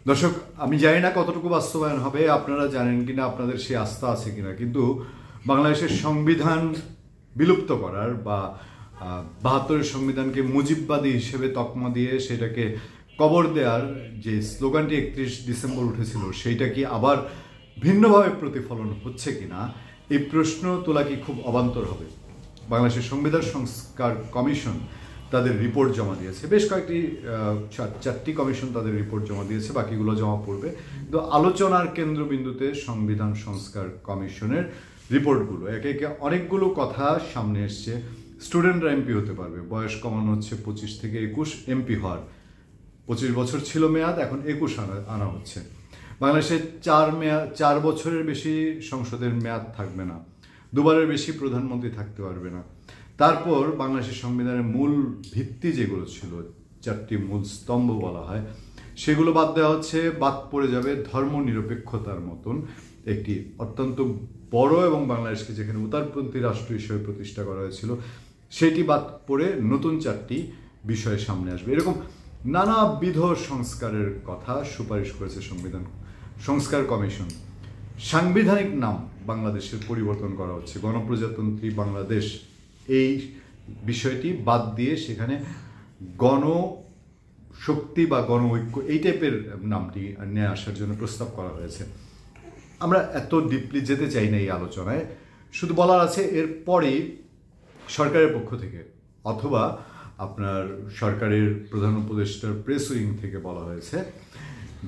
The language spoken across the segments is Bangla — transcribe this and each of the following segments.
দর্শক, আমি জানি না কতটুকু বাস্তবায়ন হবে, আপনারা জানেন কিনা, আপনাদের সেই আস্থা আছে কিনা, কিন্তু বাংলাদেশের সংবিধান বিলুপ্ত করার বা ৭২-এর সংবিধানকে মুজিববাদী হিসেবে তকমা দিয়ে সেটাকে কবর দেওয়ার যে স্লোগানটি ৩১ ডিসেম্বর উঠেছিল, সেইটা কি আবার ভিন্নভাবে প্রতিফলন হচ্ছে কিনা এই প্রশ্ন তোলা কি খুব অবান্তর হবে। বাংলাদেশের সংবিধান সংস্কার কমিশন তাদের রিপোর্ট জমা দিয়েছে, বেশ কয়েকটি ৪টি কমিশন তাদের রিপোর্ট জমা দিয়েছে, বাকিগুলো জমা পড়বে। কিন্তু আলোচনার কেন্দ্রবিন্দুতে সংবিধান সংস্কার কমিশনের রিপোর্টগুলো, একে একে অনেকগুলো কথা সামনে এসছে। স্টুডেন্টরা এমপি হতে পারবে, বয়স কমানো হচ্ছে 25 থেকে 21 এমপি হওয়ার। 25 বছর ছিল মেয়াদ, এখন 21 আনা হচ্ছে। বাংলাদেশে 4 বছরের বেশি সংসদের মেয়াদ থাকবে না, দুবারের বেশি প্রধানমন্ত্রী থাকতে পারবে না। তারপর বাংলাদেশের সংবিধানের মূল ভিত্তি যেগুলো ছিল, 4টি মূল স্তম্ভ বলা হয়, সেগুলো বাদ দেওয়া হচ্ছে। বাদ পড়ে যাবে ধর্মনিরপেক্ষতার মতন একটি অত্যন্ত বড় এবং বাংলাদেশকে যেখানে উদারপন্থী রাষ্ট্র হিসেবে প্রতিষ্ঠা করা হয়েছিল, সেটি বাদ পড়ে নতুন 4টি বিষয় সামনে আসবে। এরকম নানাবিধ সংস্কারের কথা সুপারিশ করেছে সংবিধান সংস্কার কমিশন। সাংবিধানিক নাম বাংলাদেশের পরিবর্তন করা হচ্ছে, গণপ্রজাতন্ত্রী বাংলাদেশ, এই বিষয়টি বাদ দিয়ে সেখানে গণশক্তি বা গণ ঐক্য এই টাইপের নামটি নিয়ে আসার জন্য প্রস্তাব করা হয়েছে। আমরা এত ডিপলি যেতে চাই না এই আলোচনায়, শুধু বলার আছে এরপরেই সরকারের পক্ষ থেকে অথবা আপনার সরকারের প্রধান উপদেষ্টার প্রেস উইং থেকে বলা হয়েছে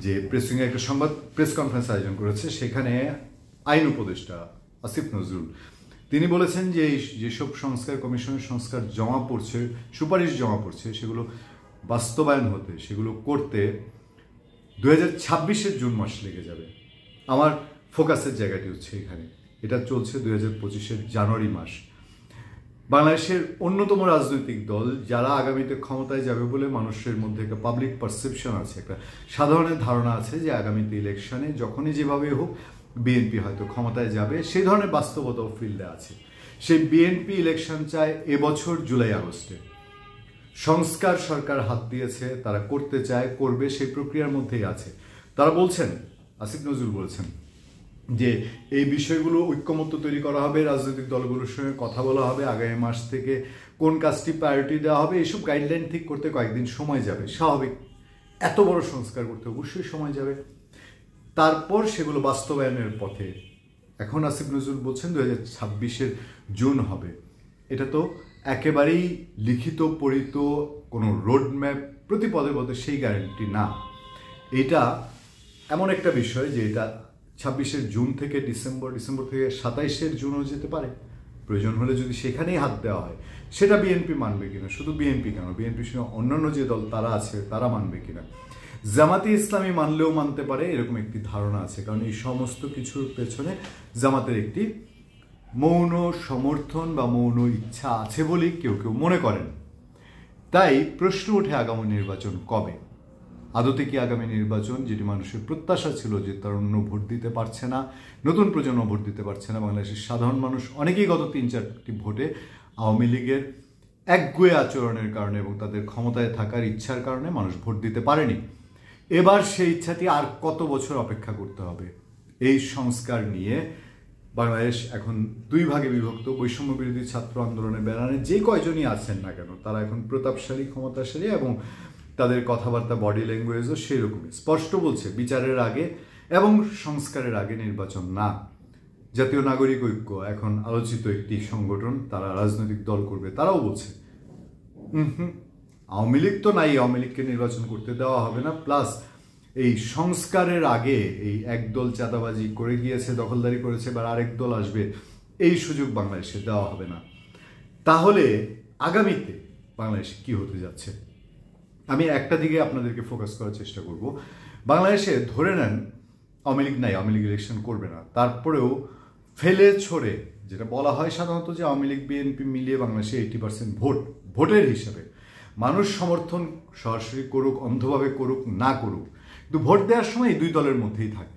যে প্রেস উইংয়ে একটা সংবাদ প্রেস কনফারেন্স আয়োজন করেছে। সেখানে আইন উপদেষ্টা আসিফ নজরুল তিনি বলেছেন যে যেসব সংস্কার কমিশনের সংস্কার জমা পড়ছে, সুপারিশ জমা পড়ছে, সেগুলো বাস্তবায়ন হতে, সেগুলো করতে 2026-এর জুন মাস লেগে যাবে। আমার ফোকাসের জায়গাটি হচ্ছে এখানে, এটা চলছে 2025-এর জানুয়ারি মাস। বাংলাদেশের অন্যতম রাজনৈতিক দল যারা আগামীতে ক্ষমতায় যাবে বলে মানুষের মধ্যে একটা পাবলিক পারসেপশন আছে, একটা সাধারণের ধারণা আছে যে আগামীতে ইলেকশনে যখনই যেভাবে হোক বিএনপি হয়তো ক্ষমতায় যাবে, সেই ধরনের বাস্তবতাও ফিল্ডে আছে। সেই বিএনপি ইলেকশন চায় এবছর জুলাই আগস্টে। সংস্কার সরকার হাত দিয়েছে, তারা করতে চায়, করবে, সেই প্রক্রিয়ার মধ্যেই আছে। তারা বলছেন, আসিফ নজরুল বলছেন যে এই বিষয়গুলো ঐক্যমত্য তৈরি করা হবে, রাজনৈতিক দলগুলোর সঙ্গে কথা বলা হবে, আগামী মাস থেকে কোন কাজটি প্রায়োরিটি দেওয়া হবে, এইসব গাইডলাইন ঠিক করতে কয়েকদিন সময় যাবে। স্বাভাবিক, এত বড় সংস্কার করতে অবশ্যই সময় যাবে। তারপর সেগুলো বাস্তবায়নের পথে। এখন আসিফ নজরুল বলছেন 2026-এর জুন হবে। এটা তো একেবারেই লিখিত পরিত কোনো রোডম্যাপ প্রতি পদে পদে সেই গ্যারান্টি না। এটা এমন একটা বিষয় যে এটা 26-এর জুন থেকে ডিসেম্বর, ডিসেম্বর থেকে 27-এর জুনও যেতে পারে। প্রয়োজন হলে যদি সেখানেই হাত দেওয়া হয়, সেটা বিএনপি মানবে কিনা, শুধু বিএনপি কেন, বিএনপির সঙ্গে অন্যান্য যে দল তারা আছে তারা মানবে কিনা, জামাতে ইসলামী মানলেও মানতে পারে, এরকম একটি ধারণা আছে। কারণ এই সমস্ত কিছুর পেছনে জামাতের একটি মৌন সমর্থন বা মৌন ইচ্ছা আছে বলেই কেউ কেউ মনে করেন। তাই প্রশ্ন ওঠে আগামী নির্বাচন কবে। আদতে কি আগামী নির্বাচন, যেটি মানুষের প্রত্যাশা ছিল যে তরুণ ভোট দিতে পারছে না, নতুন প্রজন্ম ভোট দিতে পারছে না, বাংলাদেশের সাধারণ মানুষ অনেকেই গত 3-4টি ভোটে আওয়ামী লীগের একগুঁয়ে আচরণের কারণে এবং তাদের ক্ষমতায় থাকার ইচ্ছার কারণে মানুষ ভোট দিতে পারেনি। এবার সেই ইচ্ছাটি আর কত বছর অপেক্ষা করতে হবে? এই সংস্কার নিয়ে বাংলাদেশ এখন 2 ভাগে বিভক্ত। বৈষম্য বিরোধী ছাত্র আন্দোলনের ব্যানারে যে কয়জনই আছেন না কেন, তারা এখন প্রতাপশালী, ক্ষমতাশালী এবং তাদের কথাবার্তা, বডি ল্যাঙ্গুয়েজও সেই রকমই স্পষ্ট বলছে বিচারের আগে এবং সংস্কারের আগে নির্বাচন না। জাতীয় নাগরিক ঐক্য এখন আলোচিত একটি সংগঠন, তারা রাজনৈতিক দল করবে, তারাও বলছে আওয়ামী লীগ তো নাই, আওয়ামী লীগকে নির্বাচন করতে দেওয়া হবে না। প্লাস এই সংস্কারের আগে এই একদল চাঁদাবাজি করে গিয়েছে, দখলদারি করেছে, বা আরেক দল আসবে, এই সুযোগ বাংলাদেশে দেওয়া হবে না। তাহলে আগামীতে বাংলাদেশে কি হতে যাচ্ছে? আমি একটা দিকে আপনাদেরকে ফোকাস করার চেষ্টা করব। বাংলাদেশে ধরে নেন আওয়ামী লীগ নাই, আওয়ামী লীগ ইলেকশন করবে না, তারপরেও ফেলে ছড়ে যেটা বলা হয় সাধারণত যে আওয়ামী লীগ বিএনপি মিলিয়ে বাংলাদেশে 80% ভোটের হিসাবে মানুষ সমর্থন সরাসরি করুক, অন্ধভাবে করুক, না করুক, কিন্তু ভোট দেওয়ার সময় এই 2 দলের মধ্যেই থাকে।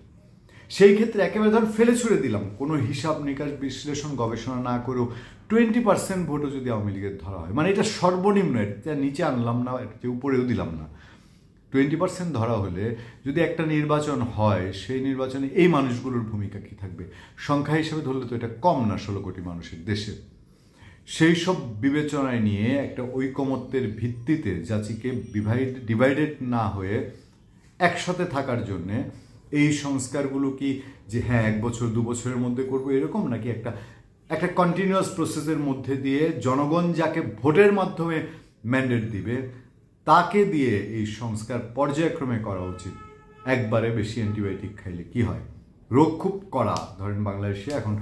সেই ক্ষেত্রে একেবারে ধর ফেলে ছুড়ে দিলাম, কোনো হিসাব নিকাশ, বিশ্লেষণ, গবেষণা না করেও 20% ভোটও যদি আওয়ামী লীগের ধরা হয়, মানে এটা সর্বনিম্ন, এটা নিচে আনলাম না, এটা উপরেও দিলাম না, 20% ধরা হলে যদি একটা নির্বাচন হয়, সেই নির্বাচনে এই মানুষগুলোর ভূমিকা কি থাকবে? সংখ্যা হিসেবে ধরলে তো এটা কম না 16 কোটি মানুষের দেশে। সেই সব বিবেচনায় নিয়ে একটা ঐকমত্যের ভিত্তিতে জাতিকে ডিভাইডেড না হয়ে একসাথে থাকার জন্যে এই সংস্কারগুলো কি যে হ্যাঁ 1 বছর 2 বছরের মধ্যে করবো এরকম, নাকি একটা কন্টিনিউয়াস প্রসেসের মধ্যে দিয়ে জনগণ যাকে ভোটের মাধ্যমে ম্যান্ডেট দিবে তাকে দিয়ে এই সংস্কার পর্যায়ক্রমে করা উচিত? একবারে বেশি অ্যান্টিবায়োটিক খাইলে কি হয়? রোগ খুব কড়া, ধরেন বাংলাদেশে এখন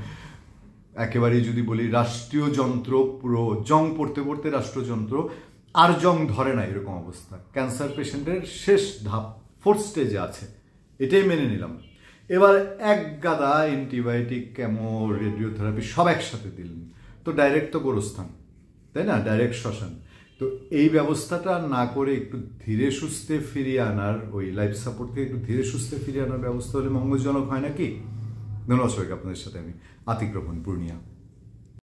একেবারেই যদি বলি রাষ্ট্রীয় যন্ত্র পুরো জং পড়তে পড়তে রাষ্ট্রযন্ত্র আর জং ধরে না, এরকম অবস্থা। ক্যান্সার পেশেন্টের শেষ ধাপ 4th স্টেজে আছে, এটাই মেনে নিলাম। এবার এক গাদা অ্যান্টিবায়োটিক, কেমো, রেডিওথেরাপি সব একসাথে দিলেন, তো ডাইরেক্ট তো গোরস্থান, তাই না? ডাইরেক্ট শ্মশান। তো এই ব্যবস্থাটা না করে একটু ধীরে সুস্থে ফিরিয়ে আনার, ওই লাইফ সাপোর্ট থেকে একটু ধীরে সুস্থে ফিরিয়ে আনার ব্যবস্থা হলে মঙ্গলজনক হয় নাকি? ধন্যবাদ সবাইকে। আপনাদের সাথে আমি আতিক রহমান, পূর্ণিয়া।